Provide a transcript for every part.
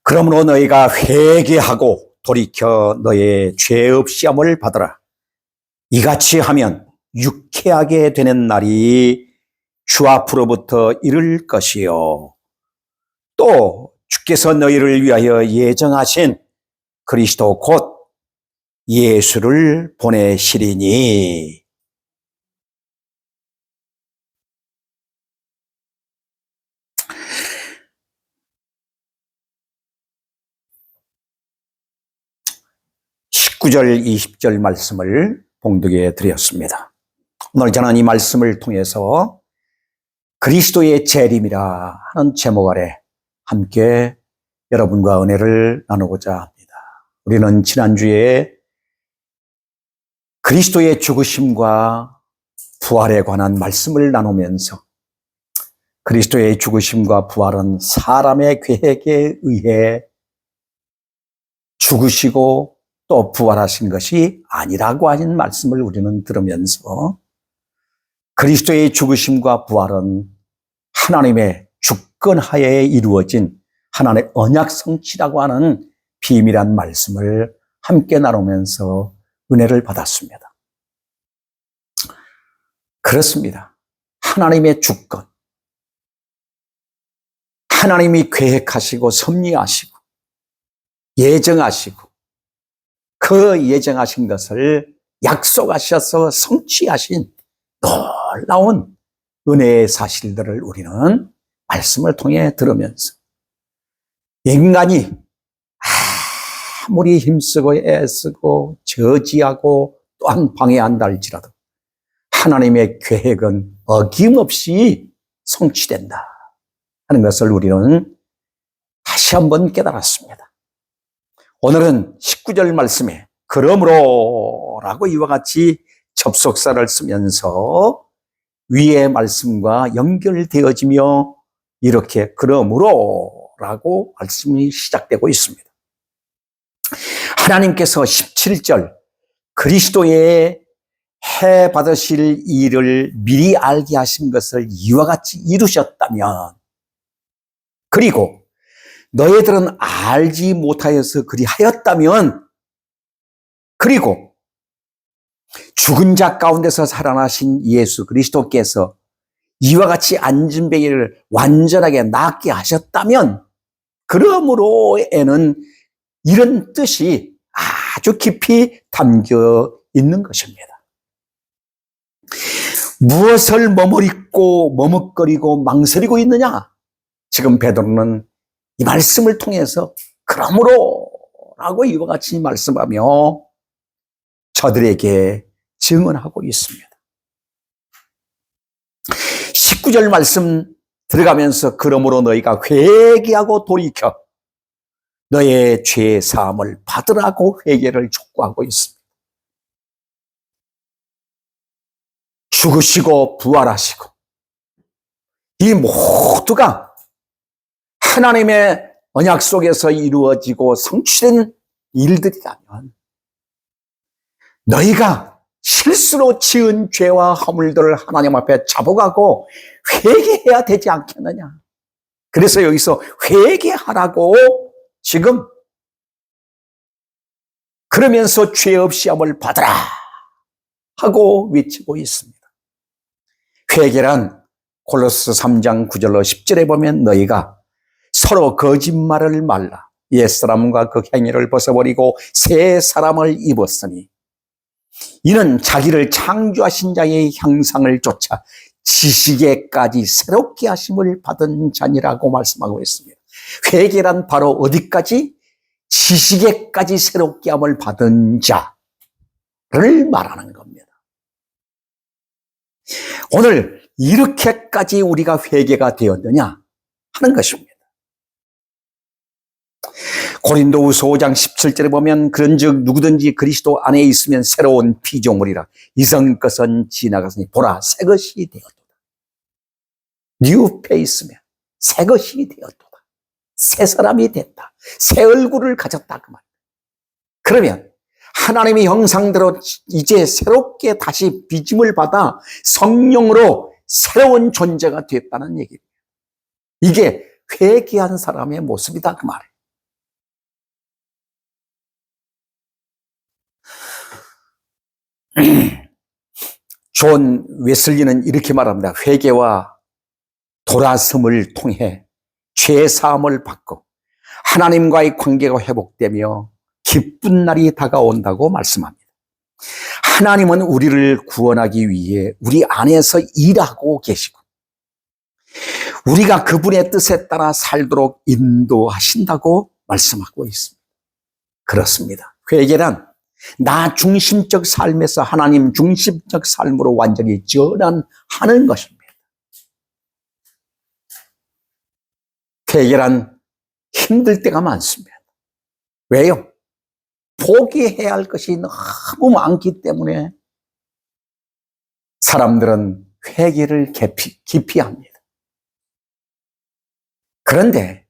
그러므로 너희가 회개하고 돌이켜 너의 죄업 시험을 받으라. 이같이 하면 유쾌하게 되는 날이 주 앞으로부터 이를 것이요. 또 주께서 너희를 위하여 예정하신 그리스도 곧 예수를 보내시리니. (19절) (20절) 말씀을 봉독해 드렸습니다. 오늘 저는 이 말씀을 통해서 그리스도의 재림이라 하는 제목 아래 함께 여러분과 은혜를 나누고자 합니다. 우리는 지난주에 그리스도의 죽으심과 부활에 관한 말씀을 나누면서 그리스도의 죽으심과 부활은 사람의 계획에 의해 죽으시고 또 부활하신 것이 아니라고 하는 말씀을 우리는 들으면서 그리스도의 죽으심과 부활은 하나님의 주권하에 이루어진 하나님의 언약 성취라고 하는 비밀한 말씀을 함께 나누면서 은혜를 받았습니다. 그렇습니다. 하나님의 주권, 하나님이 계획하시고 섭리하시고 예정하시고 그 예정하신 것을 약속하셔서 성취하신 놀라운 은혜의 사실들을 우리는 말씀을 통해 들으면서 인간이 아무리 힘쓰고 애쓰고 저지하고 또한 방해한다 할지라도 하나님의 계획은 어김없이 성취된다 하는 것을 우리는 다시 한번 깨달았습니다. 오늘은 19절 말씀에 그러므로 라고 이와 같이 접속사를 쓰면서 위의 말씀과 연결되어지며 이렇게 그러므로 라고 말씀이 시작되고 있습니다. 하나님께서 17절 그리스도의 해 받으실 일을 미리 알게 하신 것을 이와 같이 이루셨다면, 그리고 너희들은 알지 못하여서 그리하였다면, 그리고 죽은 자 가운데서 살아나신 예수 그리스도께서 이와 같이 안진뱅이를 완전하게 낫게 하셨다면, 그러므로에는 이런 뜻이 아주 깊이 담겨 있는 것입니다. 무엇을 머무르고 머뭇거리고 망설이고 있느냐? 지금 베드로는 이 말씀을 통해서 그러므로 라고 이와 같이 말씀하며 저들에게 증언하고 있습니다. 19절 말씀 들어가면서 그러므로 너희가 회개하고 돌이켜 너의 죄 사함을 받으라고 회개를 촉구하고 있습니다. 죽으시고 부활하시고 이 모두가 하나님의 언약 속에서 이루어지고 성취된 일들이라면 너희가 실수로 지은 죄와 허물들을 하나님 앞에 자복하고 회개해야 되지 않겠느냐. 그래서 여기서 회개하라고 지금 그러면서 죄 없이 함을 받으라 하고 외치고 있습니다. 회개란 골로새 3장 9절로 10절에 보면 너희가 서로 거짓말을 말라. 옛사람과 그 행위를 벗어버리고 새 사람을 입었으니 이는 자기를 창조하신 자의 형상을 쫓아 지식에까지 새롭게 하심을 받은 자니라고 말씀하고 있습니다. 회개란 바로 어디까지? 지식에까지 새롭게 함을 받은 자를 말하는 겁니다. 오늘 이렇게까지 우리가 회개가 되었느냐 하는 것입니다. 고린도후서 5장 17절에 보면 그런즉 누구든지 그리스도 안에 있으면 새로운 피조물이라 이전 것은 지나갔으니 보라 새 것이 되었도다. 뉴 페이스면 새 것이 되었도다. 새 사람이 됐다. 새 얼굴을 가졌다 그 말. 그러면 하나님의 형상대로 이제 새롭게 다시 빚음을 받아 성령으로 새로운 존재가 됐다는 얘기입니다. 이게 회개한 사람의 모습이다 그 말이에요. 존 웨슬리는 이렇게 말합니다. 회개와 돌아섬을 통해 죄 사함을 받고 하나님과의 관계가 회복되며 기쁜 날이 다가온다고 말씀합니다. 하나님은 우리를 구원하기 위해 우리 안에서 일하고 계시고 우리가 그분의 뜻에 따라 살도록 인도하신다고 말씀하고 있습니다. 그렇습니다. 회개란 나 중심적 삶에서 하나님 중심적 삶으로 완전히 전환하는 것입니다. 회개란 힘들 때가 많습니다. 왜요? 포기해야 할 것이 너무 많기 때문에 사람들은 회개를 깊이 합니다. 그런데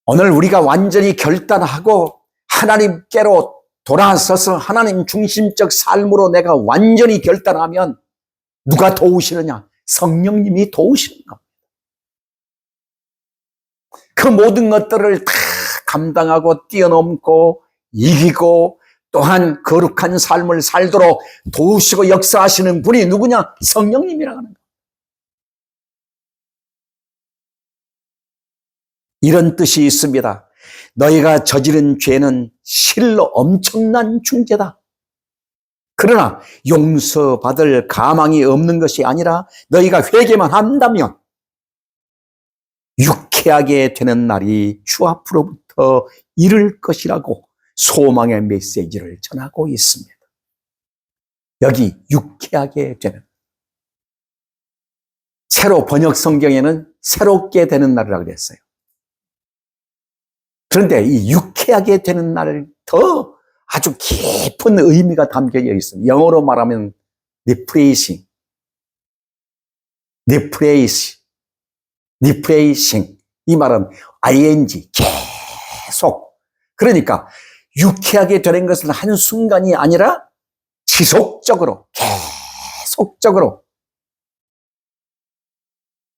오늘 우리가 완전히 결단하고 하나님께로 돌아서서 하나님 중심적 삶으로 내가 완전히 결단하면 누가 도우시느냐? 성령님이 도우시는 겁니다. 그 모든 것들을 다 감당하고 뛰어넘고 이기고 또한 거룩한 삶을 살도록 도우시고 역사하시는 분이 누구냐? 성령님이라는 거예요. 이런 뜻이 있습니다. 너희가 저지른 죄는 실로 엄청난 중죄다. 그러나 용서받을 가망이 없는 것이 아니라 너희가 회개만 한다면 유쾌하게 되는 날이 주 앞으로부터 이를 것이라고 소망의 메시지를 전하고 있습니다. 여기 유쾌하게 되는, 새로 번역 성경에는 새롭게 되는 날이라고 그랬어요. 그런데 이 유쾌하게 되는 날을 더 아주 깊은 의미가 담겨 있습니다. 영어로 말하면 refreshing, 이 말은 ing, 계속. 그러니까 유쾌하게 되는 것은 한순간이 아니라 지속적으로, 계속적으로.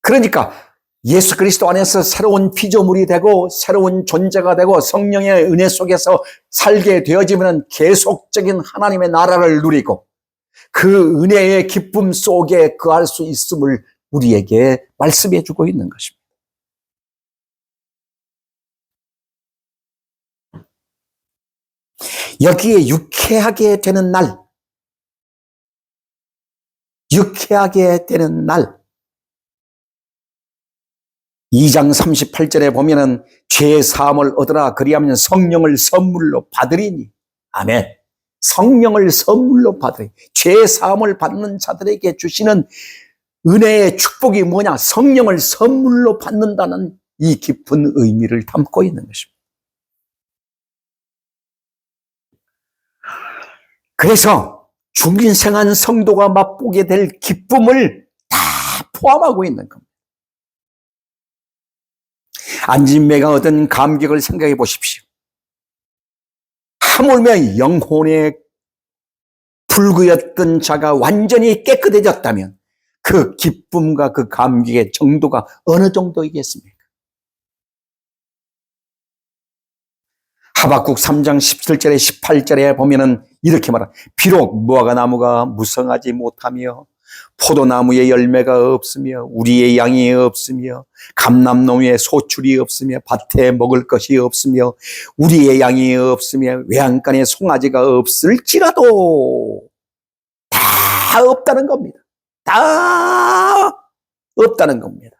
그러니까 예수 그리스도 안에서 새로운 피조물이 되고 새로운 존재가 되고 성령의 은혜 속에서 살게 되어지면 계속적인 하나님의 나라를 누리고 그 은혜의 기쁨 속에 거할 수 있음을 우리에게 말씀해 주고 있는 것입니다. 여기에 유쾌하게 되는 날, 유쾌하게 되는 날, 2장 38절에 보면은 죄 사함을 얻으라 그리하면 성령을 선물로 받으리니. 아멘. 성령을 선물로 받으리. 죄 사함을 받는 자들에게 주시는 은혜의 축복이 뭐냐? 성령을 선물로 받는다는 이 깊은 의미를 담고 있는 것입니다. 그래서 중생한 성도가 맛보게 될 기쁨을 다 포함하고 있는 겁니다. 안진매가 얻은 감격을 생각해 보십시오. 하물며 영혼의 불구였던 자가 완전히 깨끗해졌다면 그 기쁨과 그 감격의 정도가 어느 정도이겠습니까? 하박국 3장 17절에 18절에 보면은 이렇게 말합니다. 비록 무화과 나무가 무성하지 못하며 포도나무에 열매가 없으며 우리의 양이 없으며 감람나무에 소출이 없으며 밭에 먹을 것이 없으며 우리의 양이 없으며 외양간에 송아지가 없을지라도 다 없다는 겁니다. 다 없다는 겁니다.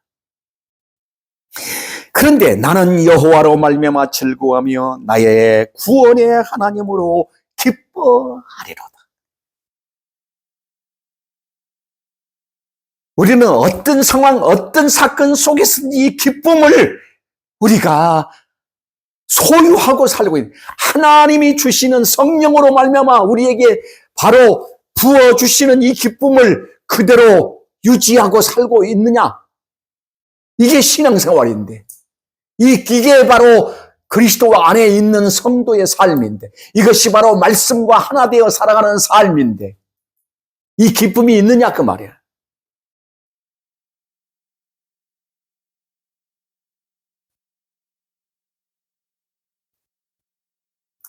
그런데 나는 여호와로 말미암아 즐거워하며 나의 구원의 하나님으로 기뻐하리로다. 우리는 어떤 상황, 어떤 사건 속에서 이 기쁨을 우리가 소유하고 살고 있는, 하나님이 주시는 성령으로 말미암아 우리에게 바로 부어주시는 이 기쁨을 그대로 유지하고 살고 있느냐? 이게 신앙생활인데, 이게 바로 그리스도 안에 있는 성도의 삶인데, 이것이 바로 말씀과 하나 되어 살아가는 삶인데, 이 기쁨이 있느냐 그 말이야.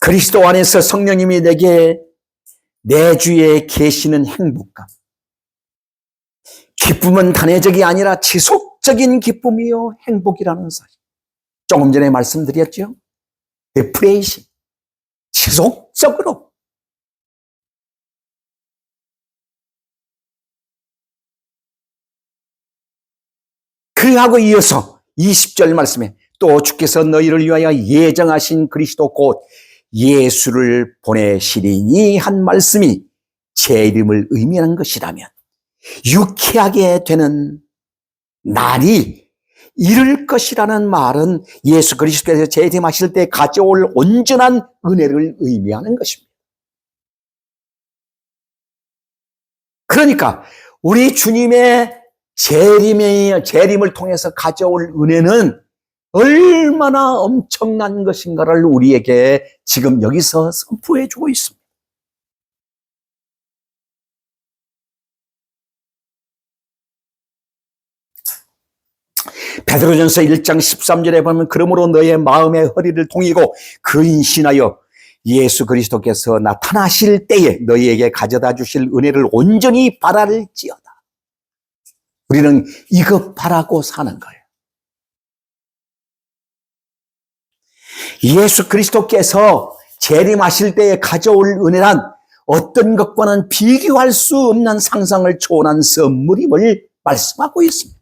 그리스도 안에서 성령님이 내게 내 주위에 계시는 행복감. 기쁨은 단회적이 아니라 지속적인 기쁨이요 행복이라는 사실. 조금 전에 말씀드렸죠. 데프레이션. 지속적으로. 그하고 이어서 20절 말씀에 또 주께서 너희를 위하여 예정하신 그리스도 곧 예수를 보내시리니 한 말씀이 제 이름을 의미하는 것이라면 유쾌하게 되는 날이 이를 것이라는 말은 예수 그리스도께서 재림하실 때 가져올 온전한 은혜를 의미하는 것입니다. 그러니까 우리 주님의 재림을 통해서 가져올 은혜는 얼마나 엄청난 것인가를 우리에게 지금 여기서 선포해 주고 있습니다. 베드로전서 1장 13절에 보면 그러므로 너의 마음의 허리를 동이고 근신하여 예수 그리스도께서 나타나실 때에 너희에게 가져다 주실 은혜를 온전히 바랄지어다. 우리는 이것 바라고 사는 거예요. 예수 그리스도께서 재림하실 때에 가져올 은혜란 어떤 것과는 비교할 수 없는 상상을 초월한 선물임을 말씀하고 있습니다.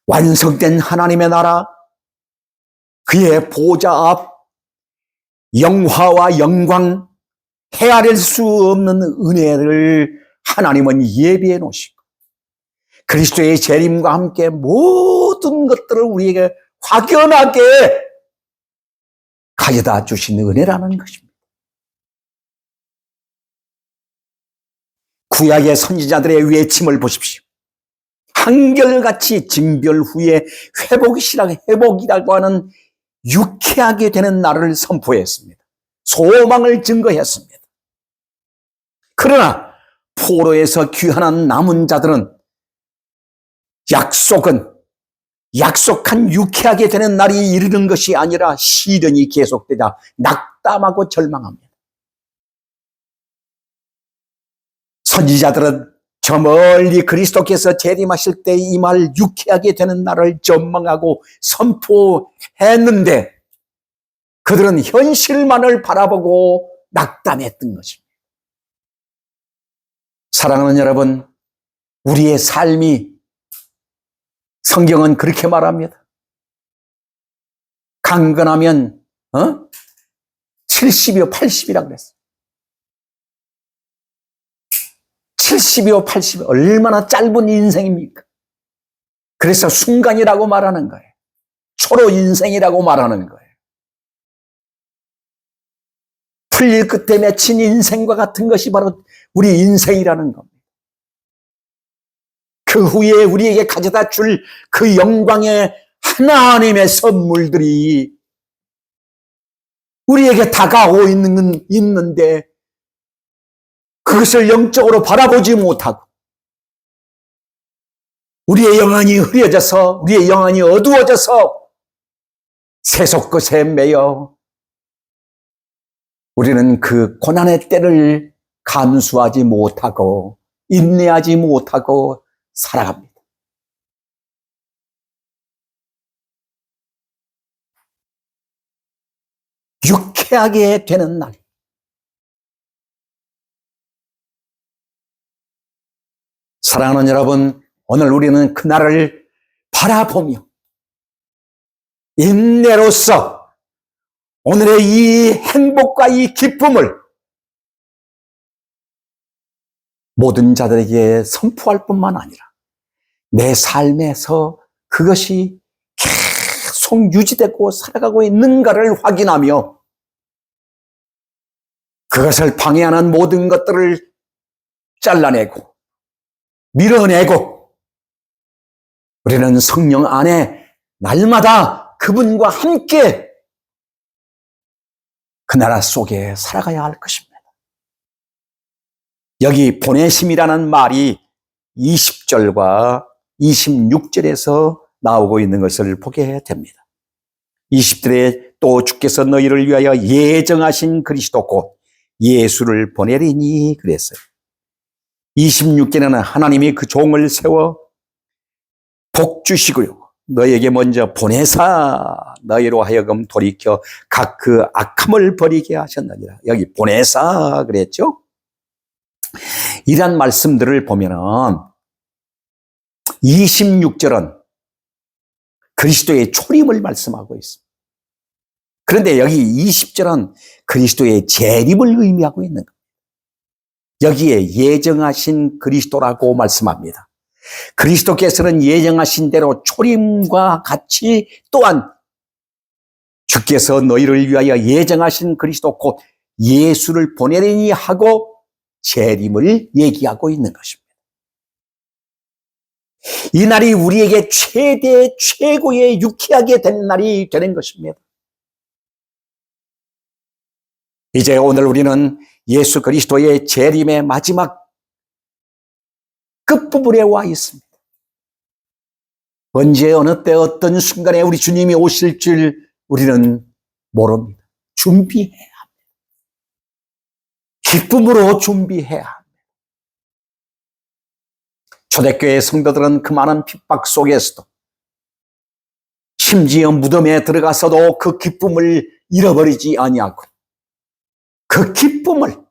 완성된 하나님의 나라, 그의 보좌 앞, 영화와 영광, 헤아릴 수 없는 은혜를 하나님은 예비해 놓으시고 그리스도의 재림과 함께 모든 것들을 우리에게 확연하게 가져다 주신 은혜라는 것입니다. 구약의 선지자들의 외침을 보십시오. 한결같이 징별 후에 회복이라고 하는 유쾌하게 되는 날을 선포했습니다. 소망을 증거했습니다. 그러나 포로에서 귀환한 남은 자들은 약속한 유쾌하게 되는 날이 이르는 것이 아니라 시련이 계속되자 낙담하고 절망합니다. 선지자들은 저 멀리 그리스도께서 재림하실 때 이 말 유쾌하게 되는 날을 전망하고 선포했는데 그들은 현실만을 바라보고 낙담했던 것입니다. 사랑하는 여러분, 우리의 삶이 성경은 그렇게 말합니다. 강건하면 70이요 80이라고 그랬어요. 70이요 80 얼마나 짧은 인생입니까? 그래서 순간이라고 말하는 거예요. 초로 인생이라고 말하는 거예요. 풀릴 끝에 맺힌 인생과 같은 것이 바로 우리 인생이라는 겁니다. 그 후에 우리에게 가져다 줄 그 영광의 하나님의 선물들이 우리에게 다가오고 있는데 그것을 영적으로 바라보지 못하고 우리의 영혼이 흐려져서 우리의 영혼이 어두워져서 세속 것에 매여 우리는 그 고난의 때를 감수하지 못하고 인내하지 못하고 살아갑니다. 유쾌하게 되는 날. 사랑하는 여러분, 오늘 우리는 그날을 바라보며 인내로서 오늘의 이 행복과 이 기쁨을 모든 자들에게 선포할 뿐만 아니라 내 삶에서 그것이 계속 유지되고 살아가고 있는가를 확인하며 그것을 방해하는 모든 것들을 잘라내고 밀어내고 우리는 성령 안에 날마다 그분과 함께 그 나라 속에 살아가야 할 것입니다. 여기 보내심이라는 말이 20절과 26절에서 나오고 있는 것을 보게 됩니다. 20절에 또 주께서 너희를 위하여 예정하신 그리스도 곧 예수를 보내리니 그랬어요. 26절에는 하나님이 그 종을 세워 복 주시고요, 너에게 먼저 보내사 너희로 하여금 돌이켜 각 그 악함을 버리게 하셨느니라. 여기 보내사 그랬죠. 이런 말씀들을 보면은 26절은 그리스도의 초림을 말씀하고 있습니다. 그런데 여기 20절은 그리스도의 재림을 의미하고 있는 겁니다. 여기에 예정하신 그리스도라고 말씀합니다. 그리스도께서는 예정하신 대로 초림과 같이 또한 주께서 너희를 위하여 예정하신 그리스도 곧 예수를 보내리니 하고 재림을 얘기하고 있는 것입니다. 이 날이 우리에게 최대 최고의 유쾌하게 된 날이 되는 것입니다. 이제 오늘 우리는 예수 그리스도의 재림의 마지막 끝부분에 와 있습니다. 언제 어느 때 어떤 순간에 우리 주님이 오실 줄 우리는 모릅니다. 준비해야 합니다. 기쁨으로 준비해야 합니다. 초대교회 성도들은 그 많은 핍박 속에서도 심지어 무덤에 들어가서도 그 기쁨을 잃어버리지 아니하고 그 기쁨을,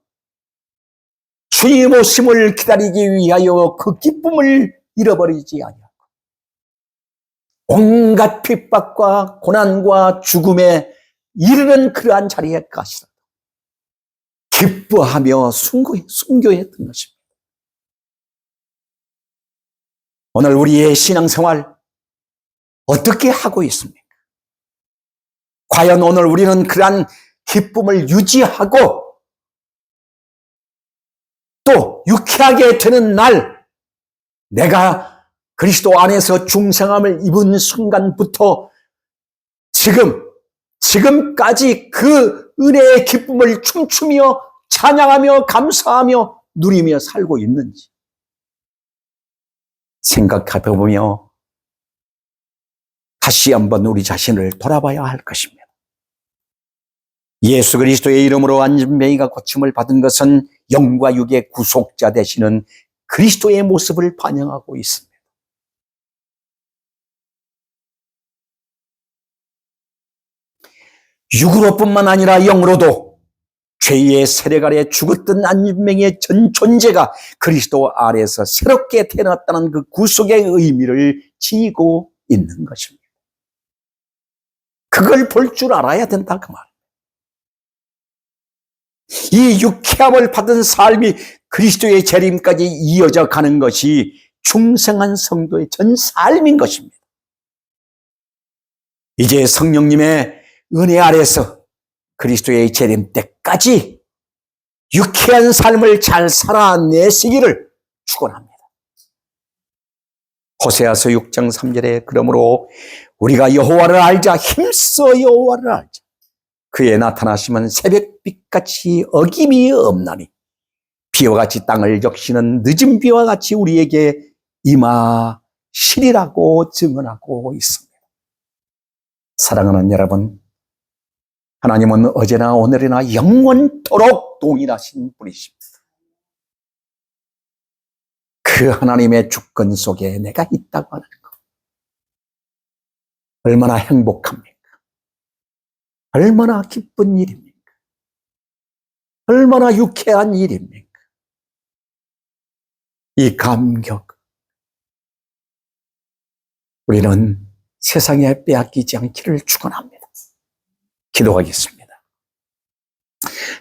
주님 오심을 기다리기 위하여 그 기쁨을 잃어버리지 아니하고 온갖 핍박과 고난과 죽음에 이르는 그러한 자리에까지도 기뻐하며 순교했던 것입니다. 오늘 우리의 신앙생활 어떻게 하고 있습니까? 과연 오늘 우리는 그러한 기쁨을 유지하고 또 유쾌하게 되는 날, 내가 그리스도 안에서 중생함을 입은 순간부터 지금까지 그 은혜의 기쁨을 춤추며 찬양하며 감사하며 누리며 살고 있는지 생각해보며 다시 한번 우리 자신을 돌아봐야 할 것입니다. 예수 그리스도의 이름으로 안진뱅이가 고침을 받은 것은 영과 육의 구속자 되시는 그리스도의 모습을 반영하고 있습니다. 육으로뿐만 아니라 영으로도 죄의 세력 아래 죽었던 안진뱅이의 전 존재가 그리스도 아래에서 새롭게 태어났다는 그 구속의 의미를 지니고 있는 것입니다. 그걸 볼 줄 알아야 된다 그 말. 이 유쾌함을 받은 삶이 그리스도의 재림까지 이어져 가는 것이 중생한 성도의 전 삶인 것입니다. 이제 성령님의 은혜 아래서 그리스도의 재림 때까지 유쾌한 삶을 잘 살아내시기를 축원합니다. 호세아서 6장 3절에 그러므로 우리가 여호와를 알자, 힘써 여호와를 알자. 그의 나타나심은 새벽빛같이 어김이 없나니 비와 같이 땅을 적시는 늦은 비와 같이 우리에게 임하시리라고 증언하고 있습니다. 사랑하는 여러분, 하나님은 어제나 오늘이나 영원토록 동일하신 분이십니다. 그 하나님의 주권 속에 내가 있다고 하는 것, 얼마나 행복합니까? 얼마나 기쁜 일입니까? 얼마나 유쾌한 일입니까? 이 감격, 우리는 세상에 빼앗기지 않기를 축원합니다. 기도하겠습니다.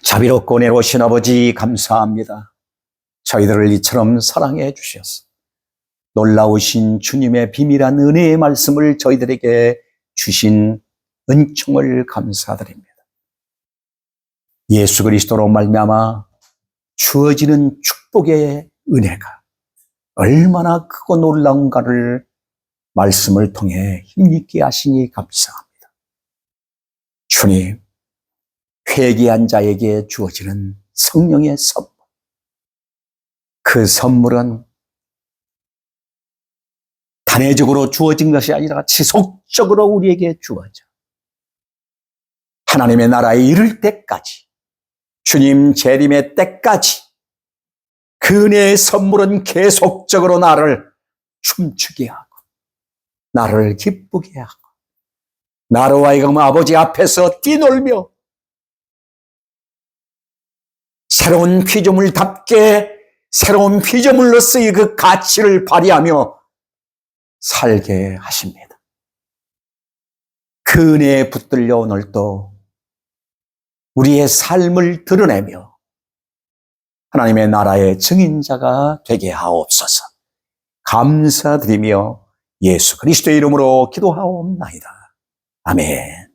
자비롭고 은혜로우신 아버지 감사합니다. 저희들을 이처럼 사랑해 주셔서 놀라우신 주님의 비밀한 은혜의 말씀을 저희들에게 주신 은총을 감사드립니다. 예수 그리스도로 말미암아 주어지는 축복의 은혜가 얼마나 크고 놀라운가를 말씀을 통해 힘있게 하시니 감사합니다. 주님, 회개한 자에게 주어지는 성령의 선물, 그 선물은 단회적으로 주어진 것이 아니라 지속적으로 우리에게 주어져 하나님의 나라에 이를 때까지 주님 재림의 때까지 그 은혜의 선물은 계속적으로 나를 춤추게 하고 나를 기쁘게 하고 나로 하여금 아버지 앞에서 뛰놀며 새로운 피조물답게 새로운 피조물로서의 그 가치를 발휘하며 살게 하십니다. 그 은혜에 붙들려 오늘도 우리의 삶을 드러내며 하나님의 나라의 증인자가 되게 하옵소서. 감사드리며 예수 그리스도의 이름으로 기도하옵나이다. 아멘.